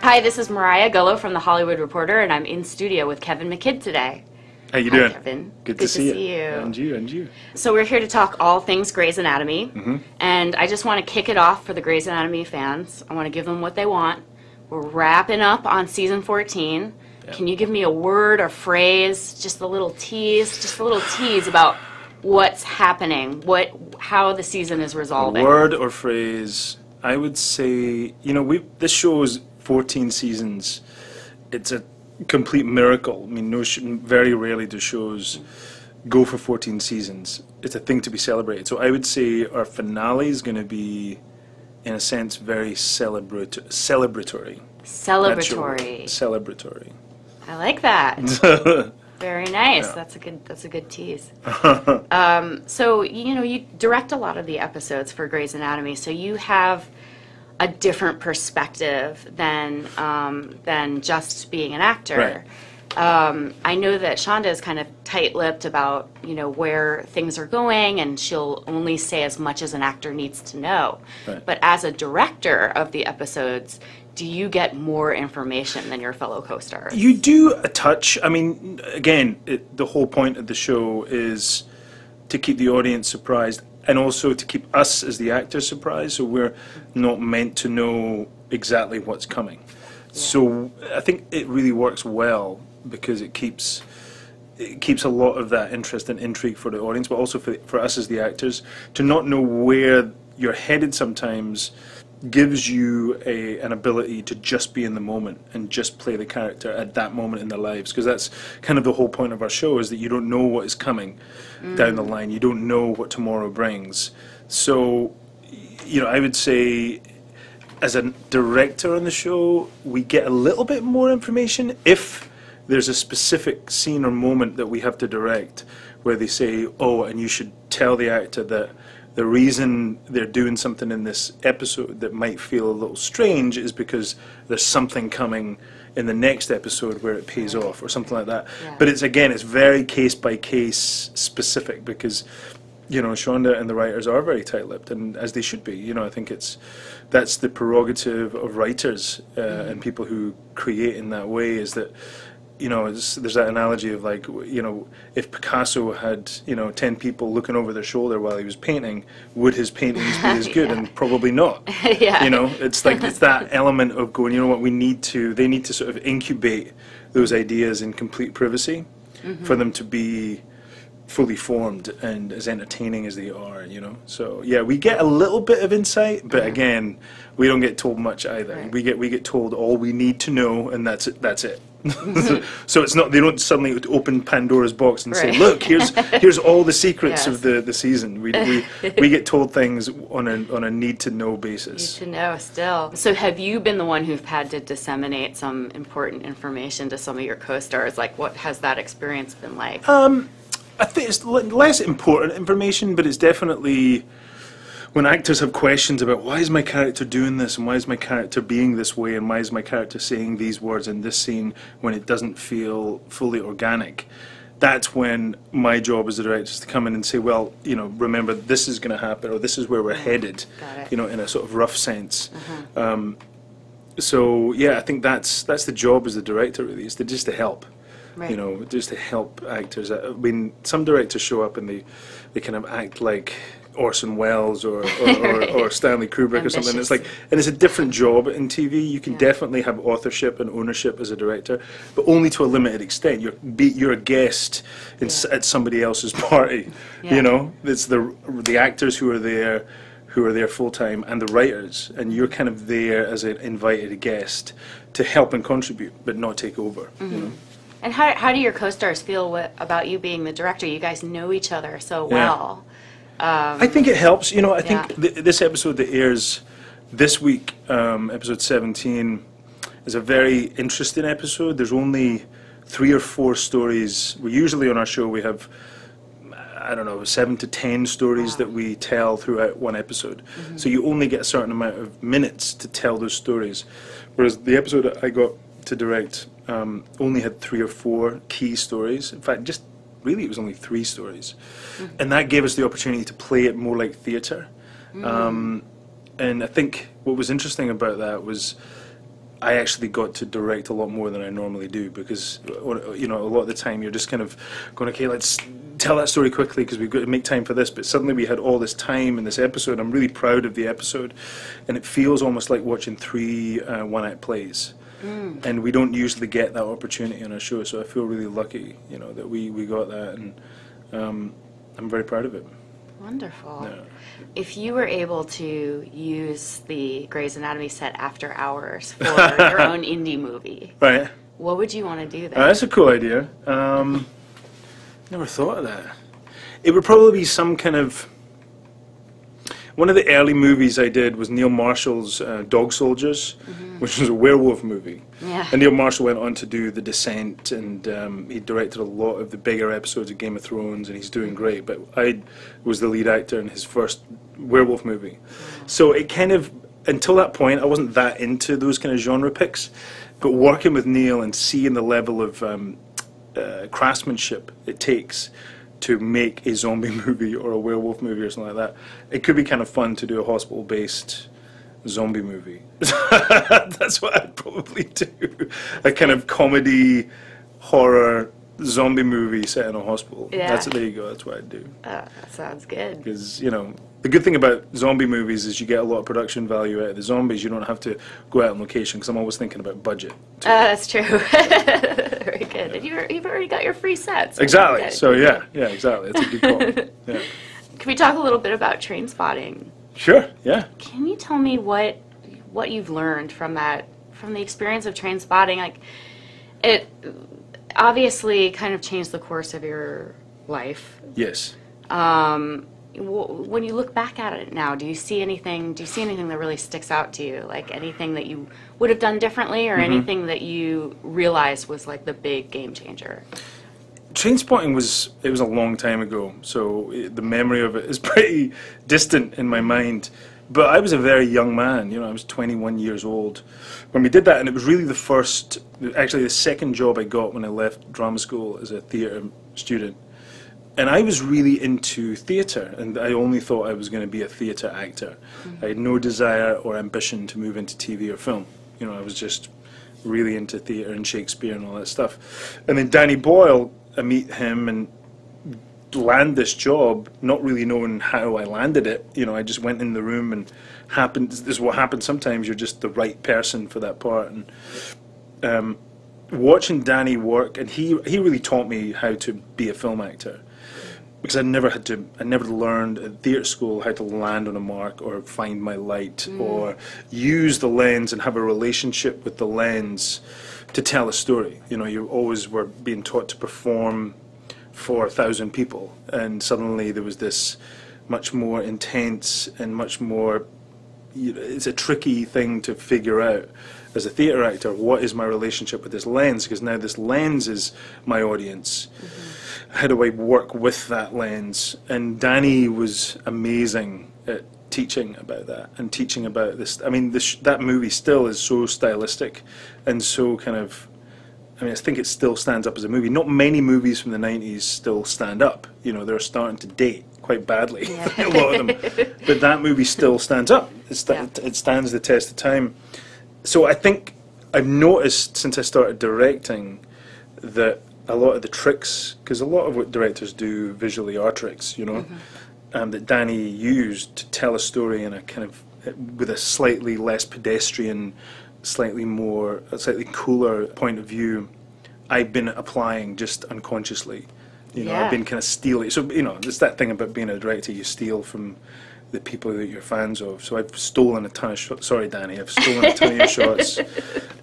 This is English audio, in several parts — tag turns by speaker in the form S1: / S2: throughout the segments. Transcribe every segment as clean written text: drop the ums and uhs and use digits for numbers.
S1: Hi, this is Mariah Gullo from The Hollywood Reporter, and I'm in studio with Kevin McKidd today.
S2: How you doing?
S1: Kevin.
S2: Good to see
S1: you.
S2: And you, and you.
S1: So we're here to talk all things Grey's Anatomy, and I just want to kick it off for the Grey's Anatomy fans. I want to give them what they want. We're wrapping up on season 14. Yeah. Can you give me a word or phrase, just a little tease about what's happening, how the season is resolving?
S2: A word or phrase, I would say, this show's 14 seasons. It's a complete miracle. I mean, very rarely do shows go for 14 seasons. It's a thing to be celebrated. So I would say our finale is going to be, in a sense, very celebratory. Celebratory.
S1: I like that. Very nice. Yeah. That's a good tease. So you direct a lot of the episodes for Grey's Anatomy, so you have a different perspective than just being an actor. Right. I know that Shonda is kind of tight-lipped about where things are going, and she'll only say as much as an actor needs to know. Right. But as a director of the episodes, do you get more information than your fellow co-stars?
S2: You do a touch. I mean, again, the whole point of the show is to keep the audience surprised, and also to keep us as the actors surprised, so we're not meant to know exactly what's coming. Yeah. So I think it really works well because it keeps a lot of that interest and intrigue for the audience, but also for us as the actors. To not know where you're headed sometimes gives you an ability to just be in the moment and just play the character at that moment in their lives, because that's kind of the whole point of our show, is that you don't know what is coming down the line. You don't know what tomorrow brings. So, I would say as a director on the show, we get a little bit more information if there's a specific scene or moment that we have to direct where they say, oh, and you should tell the actor that the reason they're doing something in this episode that might feel a little strange is because there's something coming in the next episode where it pays off, or something like that. Yeah. But it's very case by case specific, because Shonda and the writers are very tight-lipped, and as they should be. I think that's the prerogative of writers and people who create in that way, is that there's that analogy of if Picasso had 10 people looking over their shoulder while he was painting, would his paintings be as good? And probably not.
S1: Yeah.
S2: It's that element of going, what they need to sort of incubate those ideas in complete privacy for them to be fully formed and as entertaining as they are. So yeah, we get a little bit of insight, but again, we don't get told much either. Right. We get told all we need to know, and that's it. So it's not, they don't suddenly open Pandora's box and say, look, here's all the secrets of the season. We get told things on a need to know basis.
S1: Need to know still. So have you been the one who've had to disseminate some important information to some of your co-stars? What has that experience been like?
S2: I think it's less important information, but it's definitely when actors have questions about why is my character doing this, and why is my character being this way, and why is my character saying these words in this scene when it doesn't feel fully organic. That's when my job as a director is to come in and say, well, remember, this is going to happen, or this is where we're headed, in a sort of rough sense. So yeah, I think that's the job as the director, really, is just to help. Right. Just to help actors. I mean, some directors show up and they kind of act like Orson Welles or Stanley Kubrick or something. It's and it's a different job in TV. You can definitely have authorship and ownership as a director, but only to a limited extent. You're a guest at somebody else's party. Yeah. It's the actors who are there full time, and the writers, and you're kind of there as an invited guest to help and contribute, but not take over.
S1: And how do your co-stars feel about you being the director? You guys know each other so well.
S2: I think it helps. I think this episode that airs this week, episode 17, is a very interesting episode. There's only 3 or 4 stories. Usually on our show we have, 7 to 10 stories that we tell throughout one episode. So you only get a certain amount of minutes to tell those stories. Whereas the episode that I got to direct only had 3 or 4 key stories. In fact, it was only 3 stories. And that gave us the opportunity to play it more like theatre. And I think what was interesting about that was I actually got to direct a lot more than I normally do, because you know, a lot of the time you're just kind of going, okay, let's tell that story quickly because we've got to make time for this. But suddenly we had all this time in this episode. I'm really proud of the episode, and it feels almost like watching 3 one-act plays. And we don't usually get that opportunity on our show, so I feel really lucky, you know, that we got that, and I'm very proud of it.
S1: Wonderful.
S2: Yeah.
S1: If you were able to use the Grey's Anatomy set after hours for your own indie movie,
S2: Right.
S1: what would you want to do then?
S2: That's a cool idea. Never thought of that. It would probably be some kind of... One of the early movies I did was Neil Marshall's Dog Soldiers, which was a werewolf movie.
S1: Yeah.
S2: And Neil Marshall went on to do The Descent, and he directed a lot of the bigger episodes of Game of Thrones, and he's doing great. But I was the lead actor in his first werewolf movie. So it kind of, until that point, I wasn't that into those kind of genre picks. But working with Neil and seeing the level of craftsmanship it takes to make a zombie movie or a werewolf movie or something like that, it could be kind of fun to do a hospital-based zombie movie. That's what I'd probably do. A kind of comedy, horror, zombie movie set in a hospital.
S1: Yeah.
S2: There you go, that's what I'd do.
S1: That sounds good.
S2: Because, you know, the good thing about zombie movies is you get a lot of production value out of the zombies. You don't have to go out on location, because I'm always thinking about budget.
S1: That's true. Very good. And you've already got your free sets.
S2: Exactly. So yeah, exactly. That's a good call. Yeah.
S1: Can we talk a little bit about Train Spotting?
S2: Sure. Yeah.
S1: Can you tell me what you've learned from the experience of Train Spotting? Like, it obviously kind of changed the course of your life.
S2: Yes.
S1: When you look back at it now, do you see anything that really sticks out to you? Like anything that you would have done differently, or anything that you realized was like the big game changer?
S2: Trainspotting was a long time ago, so the memory of it is pretty distant in my mind. But I was a very young man, you know, I was 21 years old when we did that, and it was really the second job I got when I left drama school as a theatre student. And I was really into theatre, and I only thought I was going to be a theatre actor. I had no desire or ambition to move into TV or film. You know, I was just really into theatre and Shakespeare and all that stuff. And then Danny Boyle, I meet him and land this job, not really knowing how I landed it. You know, I just went in the room, and this is what happens sometimes. You're just the right person for that part. And watching Danny work, and he really taught me how to be a film actor. Because I never learned at theatre school how to land on a mark or find my light or use the lens and have a relationship with the lens to tell a story. You know, you always were being taught to perform for 1,000 people, and suddenly there was this much more intense and much more, you know, it's a tricky thing to figure out as a theatre actor. What is my relationship with this lens? Because now this lens is my audience. How do I work with that lens? And Danny was amazing at teaching about that and teaching about this. I mean, that movie still is so stylistic and so kind of, I mean, I think it still stands up as a movie. Not many movies from the 90s still stand up. You know, they're starting to date quite badly, a lot of them. But that movie still stands up. It stands the test of time. So I think I've noticed since I started directing that a lot of the tricks, because a lot of what directors do visually are tricks, you know, that Danny used to tell a story in a kind of, with a slightly less pedestrian, slightly cooler point of view, I've been applying just unconsciously. You know, I've been kind of stealing. So, you know, there's that thing about being a director, you steal from the people that you're fans of. So I've stolen a ton of shots. Sorry, Danny, I've stolen a ton of your shots.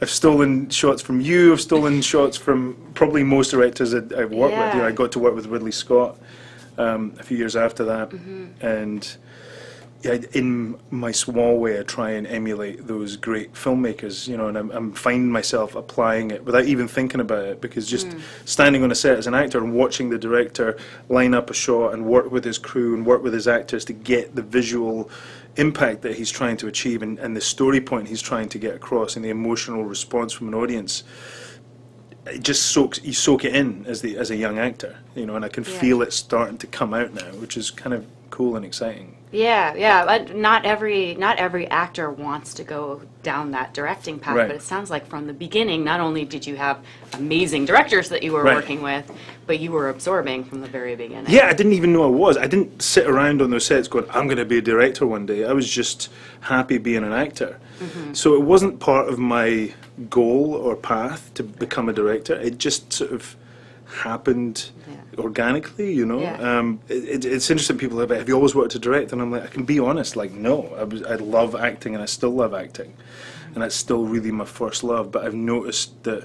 S2: I've stolen shots from you. I've stolen shots from probably most directors that I've worked with. You know, I got to work with Ridley Scott a few years after that, and in my small way, I try and emulate those great filmmakers. You know, and I'm finding myself applying it without even thinking about it, because just standing on a set as an actor and watching the director line up a shot and work with his crew and work with his actors to get the visual impact that he's trying to achieve, and the story point he's trying to get across, and the emotional response from an audience, it just you soak it in as a young actor, you know, and I can feel it starting to come out now, which is kind of cool and exciting.
S1: Yeah. But not every actor wants to go down that directing path.
S2: Right.
S1: But it sounds like from the beginning, not only did you have amazing directors that you were
S2: Right.
S1: working with, but you were absorbing from the very beginning.
S2: Yeah, I didn't even know I was. I didn't sit around on those sets going, I'm going to be a director one day. I was just happy being an actor. So it wasn't part of my goal or path to become a director. It just sort of happened organically, you know.
S1: Yeah.
S2: It's interesting. People have you always wanted to direct? And I'm like, I can be honest, like, no. I love acting, and I still love acting, and that's still really my first love. But I've noticed that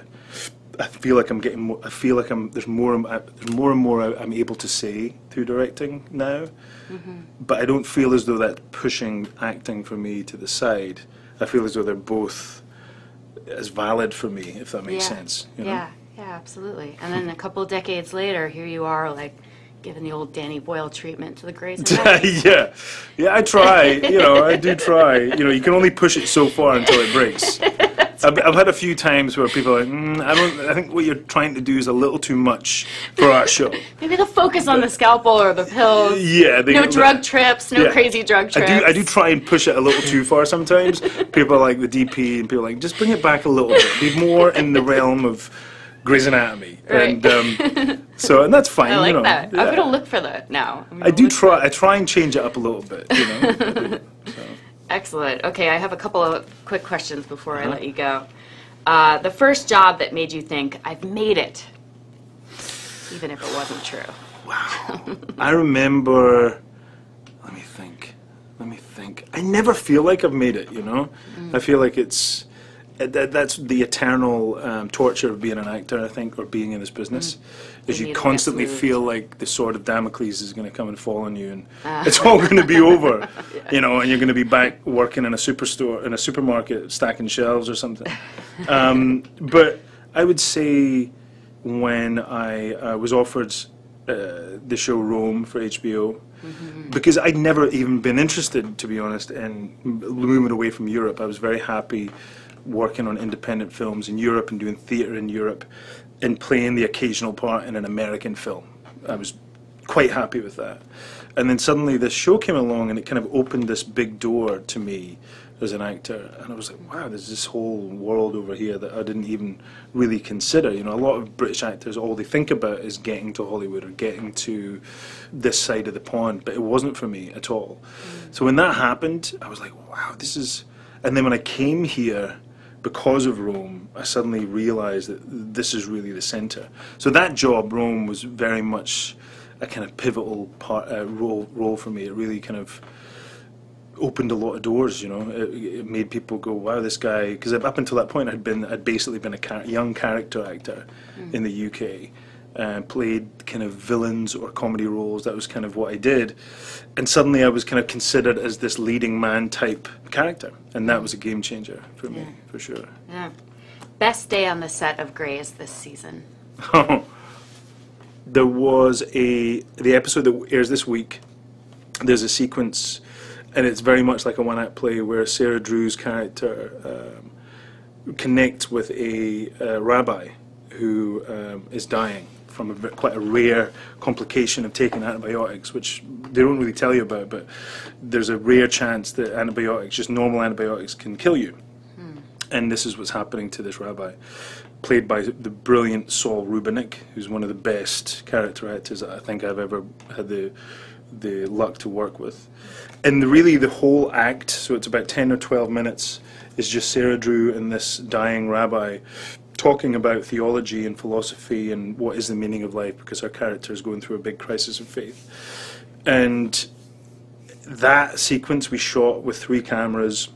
S2: I feel like I'm getting more. I feel like there's more and more I'm able to say through directing now. But I don't feel as though that's pushing acting for me to the side. I feel as though they're both as valid for me, if that makes sense. You know?
S1: Yeah, absolutely. And then a couple of decades later, here you are, like, giving the old Danny Boyle treatment to the Grey's Anatomy.
S2: Yeah, I try. You know, I do try. You know, you can only push it so far until it breaks. I've had a few times where people are like, I think what you're trying to do is a little too much for our show.
S1: Maybe the focus on the scalpel or the pills.
S2: Yeah.
S1: No drug trips, no crazy drug trips.
S2: I do try and push it a little too far sometimes. People are like the DP, and people are like, just bring it back a little bit. Be more in the realm of Grey's Anatomy.
S1: Right.
S2: And and that's fine.
S1: I like
S2: you know.
S1: that.
S2: Yeah.
S1: I'm going to look for that now.
S2: I try and change it up a little bit, you know. I do, so.
S1: Excellent. Okay, I have a couple of quick questions before I let you go. The first job that made you think, I've made it, even if it wasn't true.
S2: Wow. I remember, let me think. I never feel like I've made it, you know. I feel like that's the eternal torture of being an actor, I think, or being in this business, is you constantly feel like the sword of Damocles is going to come and fall on you, and it's all going to be over, you know, and you're going to be back working in a supermarket, stacking shelves or something. But I would say when I was offered the show Rome for HBO, because I'd never even been interested, to be honest, in moving away from Europe. I was very happy working on independent films in Europe and doing theatre in Europe and playing the occasional part in an American film. I was quite happy with that. And then suddenly this show came along and it kind of opened this big door to me as an actor, and I was like, wow, there's this whole world over here that I didn't even really consider. You know, a lot of British actors, all they think about is getting to Hollywood or getting to this side of the pond, but it wasn't for me at all. So when that happened, I was like, wow, this is... And then when I came here, because of Rome, I suddenly realized that this is really the center. So that job, Rome, was very much a kind of pivotal role for me. It really kind of opened a lot of doors, you know. It made people go, wow, this guy... Because up until that point, I'd basically been a young character actor in the UK. Played kind of villains or comedy roles. That was kind of what I did. And suddenly I was kind of considered as this leading man type character. And that was a game changer for me, for sure.
S1: Yeah. Best day on the set of Grey's this season?
S2: There was the episode that airs this week. There's a sequence, and it's very much like a one-act play where Sarah Drew's character connects with a rabbi who is dying from quite a rare complication of taking antibiotics, which they don't really tell you about, but there's a rare chance that antibiotics, just normal antibiotics, can kill you. And this is what's happening to this rabbi, played by the brilliant Saul Rubinek, who's one of the best character actors that I think I've ever had the luck to work with. And really the whole act, so it's about 10 or 12 minutes, is just Sarah Drew and this dying rabbi talking about theology and philosophy and what is the meaning of life, because our character is going through a big crisis of faith. And that sequence we shot with 3 cameras.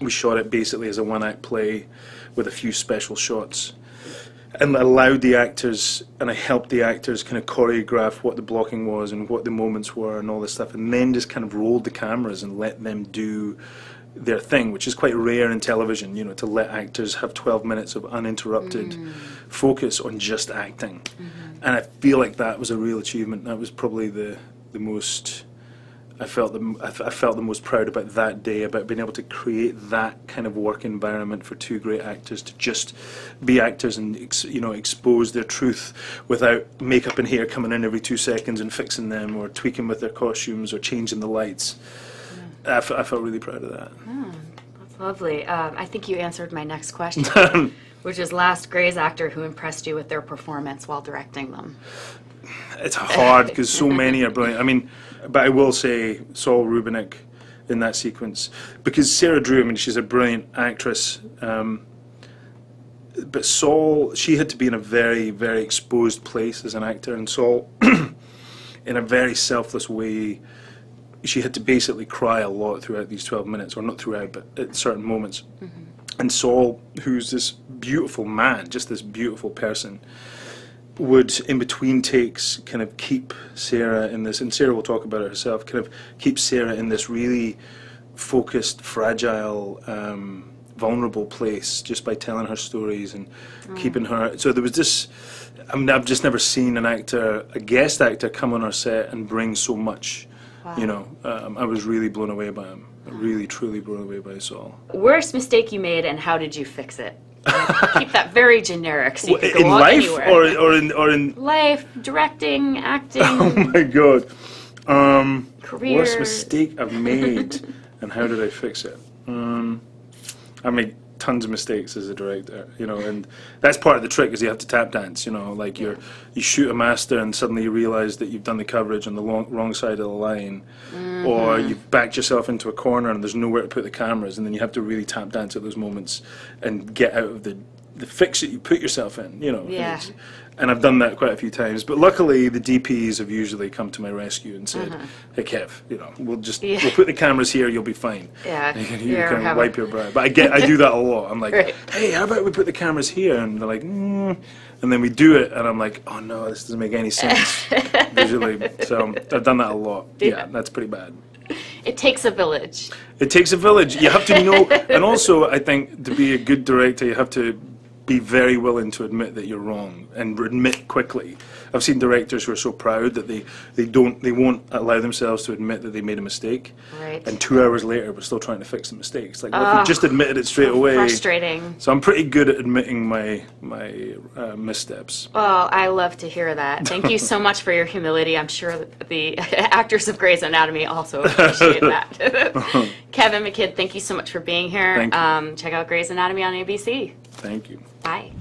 S2: We shot it basically as a one-act play with a few special shots, and allowed the actors, and I helped the actors kind of choreograph what the blocking was and what the moments were and all this stuff, and then just kind of rolled the cameras and let them do their thing, which is quite rare in television, you know, to let actors have 12 minutes of uninterrupted focus on just acting. And I feel like that was a real achievement. That was probably the most I felt the most proud about that day, about being able to create that kind of work environment for two great actors to just be actors and expose their truth without makeup and hair coming in every 2 seconds and fixing them or tweaking with their costumes or changing the lights. I felt really proud of that.
S1: That's lovely. I think you answered my next question, which is last Grey's actor who impressed you with their performance while directing them.
S2: It's hard because so many are brilliant. I mean, but I will say Saul Rubinek in that sequence, because Sarah Drew, I mean, she's a brilliant actress, but Saul, she had to be in a very, very exposed place as an actor, and Saul, in a very selfless way, she had to basically cry a lot throughout these 12 minutes, or not throughout, but at certain moments. And Saul, who's this beautiful man, just this beautiful person, would, in between takes, kind of keep Sarah in this, and Sarah will talk about it herself, kind of keep Sarah in this really focused, fragile, vulnerable place just by telling her stories and keeping her. So there was this, I mean, I've just never seen an actor, a guest actor, come on our set and bring so much.
S1: Wow.
S2: You know, I was really blown away by him. Really, truly blown away by Saul.
S1: Worst mistake you made, and how did you fix it? Keep that very generic, so you can go
S2: in
S1: on
S2: life
S1: anywhere.
S2: or in
S1: Life, directing, acting.
S2: Oh my God.
S1: Career.
S2: Worst mistake I've made, and how did I fix it? I made tons of mistakes as a director, you know, and that's part of the trick, is you have to tap dance, you know, like you shoot a master and suddenly you realize that you've done the coverage on the wrong side of the line, or you've backed yourself into a corner and there's nowhere to put the cameras, and then you have to really tap dance at those moments and get out of the fix that you put yourself in, you know.
S1: Yeah.
S2: And I've done that quite a few times, but luckily the DPs have usually come to my rescue and said, "Hey Kev, you know, we'll put the cameras here, you'll be fine.
S1: Yeah,
S2: you can wipe your brow." But I do that a lot. I'm like,
S1: Right.
S2: "Hey, how about we put the cameras here?" And they're like, and then we do it, and I'm like, "Oh no, this doesn't make any sense visually." So I've done that a lot. Yeah, that's pretty bad.
S1: It takes a village.
S2: It takes a village. You have to know, and also I think to be a good director, you have to be very willing to admit that you're wrong, and admit quickly. I've seen directors who are so proud that they won't allow themselves to admit that they made a mistake.
S1: Right.
S2: And 2 hours later, we're still trying to fix the mistake. It's like, well, if you just admitted it straight away.
S1: Frustrating.
S2: So I'm pretty good at admitting my missteps.
S1: Well, I love to hear that. Thank you so much for your humility. I'm sure that the actors of Grey's Anatomy also appreciate that. Kevin McKidd, thank you so much for being here.
S2: Thank you.
S1: Check out Grey's Anatomy on ABC.
S2: Thank you.
S1: Bye.